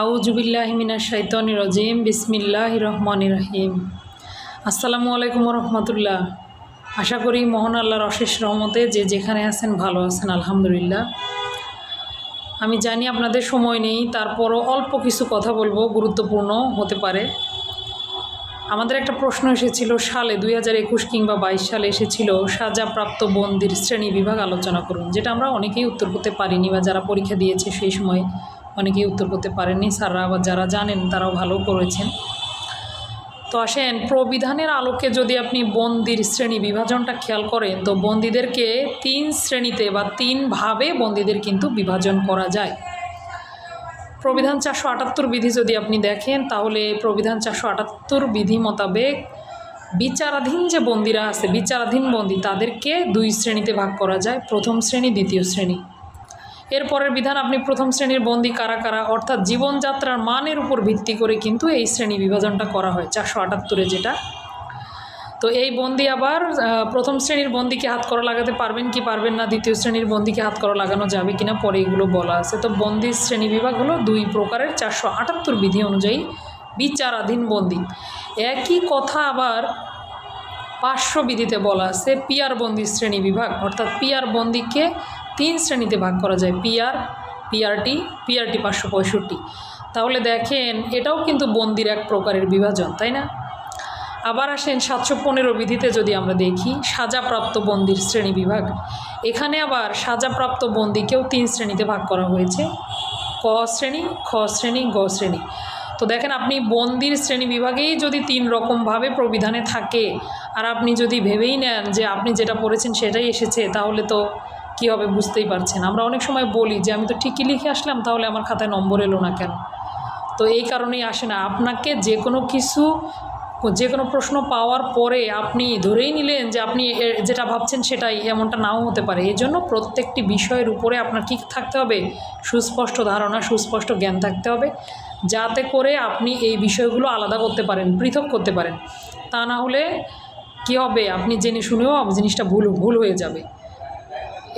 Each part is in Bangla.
আউযুবিল্লাহি মিনাশ শাইতানির রাজিম বিসমিল্লাহির রহমানির রহিম। আসসালামু আলাইকুম রহমতুল্লাহ। আশা করি মহান আল্লাহর অশেষ রহমতে যে যেখানে আছেন ভালো আছেন, আলহামদুলিল্লাহ। আমি জানি আপনাদের সময় নেই, তারপরও অল্প কিছু কথা বলবো, গুরুত্বপূর্ণ হতে পারে। আমাদের একটা প্রশ্ন এসেছিল সালে 2021 কিংবা 22 সালে এসেছিল, সাজাপ্রাপ্ত বন্দির শ্রেণী বিভাগ আলোচনা করুন, যেটা আমরা অনেকেই উত্তর করতে পারিনি, বা যারা পরীক্ষা দিয়েছে সেই সময় অনেকেই উত্তর করতে পারেননি। স্যাররা আবার যারা জানেন তারাও ভালো করেছেন। তো আসেন, প্রবিধানের আলোকে যদি আপনি বন্দির শ্রেণী বিভাজনটা খেয়াল করেন, তো বন্দীদেরকে 3 শ্রেণীতে বা 3 ভাবে বন্দীদের কিন্তু বিভাজন করা যায়। প্রবিধান 478 বিধি যদি আপনি দেখেন, তাহলে প্রবিধান 478 বিধি মোতাবেক বিচারাধীন যে বন্দীরা আছে, বিচারাধীন বন্দী, তাদেরকে 2 শ্রেণীতে ভাগ করা যায়, প্রথম শ্রেণী, দ্বিতীয় শ্রেণী। এরপরের বিধান আপনি প্রথম শ্রেণীর বন্দী কারা কারা, অর্থাৎ জীবনযাত্রার মানের উপর ভিত্তি করে কিন্তু এই শ্রেণী বিভাজনটা করা হয় 478-এ যেটা। তো এই বন্দী আবার প্রথম শ্রেণীর বন্দীকে হাত করা লাগাতে পারবেন কি পারবেন না, দ্বিতীয় শ্রেণীর বন্দীকে হাত করা লাগানো যাবে কিনা, পরে এগুলো বলা আছে। তো বন্দির শ্রেণী বিভাগ হলো 2 প্রকারের 478 বিধি অনুযায়ী বিচারাধীন বন্দী। একই কথা আবার 500 বিধিতে বলা আছে পিয়ার বন্দির শ্রেণী বিভাগ, অর্থাৎ পিয়ার বন্দীকে 3 শ্রেণীতে ভাগ করা যায়, পিআরটি 565। তাহলে দেখেন, এটাও কিন্তু বন্দির এক প্রকারের বিভাজন, তাই না? আবার আসেন 715 বিধিতে যদি আমরা দেখি, সাজাপ্রাপ্ত বন্দির শ্রেণী বিভাগ। এখানে আবার সাজাপ্রাপ্ত বন্দিকেও 3 শ্রেণীতে ভাগ করা হয়েছে, ক শ্রেণী, খ শ্রেণী, গ শ্রেণী। তো দেখেন, আপনি বন্দির শ্রেণী বিভাগেই যদি 3 রকমভাবে প্রবিধানে থাকে, আর আপনি যদি ভেবেই নেন যে আপনি যেটা পড়েছেন সেটাই এসেছে, তাহলে তো কী হবে বুঝতেই পারছেন। আমরা অনেক সময় বলি যে আমি তো ঠিকই লিখে আসলাম, তাহলে আমার খাতায় নম্বর এলো না কেন? তো এই কারণেই আসে না। আপনাকে যে কোনো প্রশ্ন পাওয়ার পরে আপনি ধরেই নিলেন যে আপনি যেটা ভাবছেন সেটাই, এমনটা নাও হতে পারে। এই জন্য প্রত্যেকটি বিষয়ের উপরে আপনার কী থাকতে হবে? সুস্পষ্ট ধারণা, সুস্পষ্ট জ্ঞান থাকতে হবে, যাতে করে আপনি এই বিষয়গুলো আলাদা করতে পারেন, পৃথক করতে পারেন। তা না হলে কী হবে, আপনি জেনে শুনেও জিনিসটা ভুল হয়ে যাবে।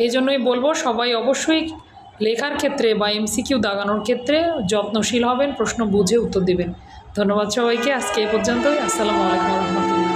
এই জন্যই বলবো, সবাই অবশ্যই লেখার ক্ষেত্রে বা এমসিকিউ দাগানোর ক্ষেত্রে যত্নশীল হবেন, প্রশ্ন বুঝে উত্তর দেবেন। ধন্যবাদ সবাইকে। আজকে এ পর্যন্তই। আসসালামু আলাইকুম রহমতুল্লাহ।